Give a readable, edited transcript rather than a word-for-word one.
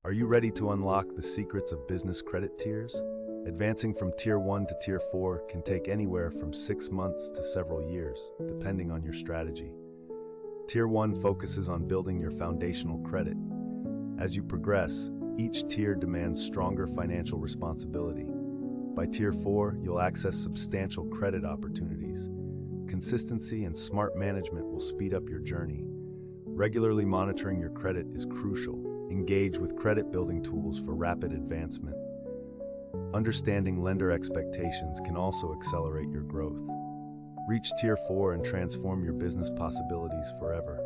Are you ready to unlock the secrets of business credit tiers? Advancing from Tier 1 to Tier 4 can take anywhere from 6 months to several years, depending on your strategy. Tier 1 focuses on building your foundational credit. As you progress, each tier demands stronger financial responsibility. By Tier 4, you'll access substantial credit opportunities. Consistency and smart management will speed up your journey. Regularly monitoring your credit is crucial. Engage with credit-building tools for rapid advancement. Understanding lender expectations can also accelerate your growth. Reach Tier 4 and transform your business possibilities forever.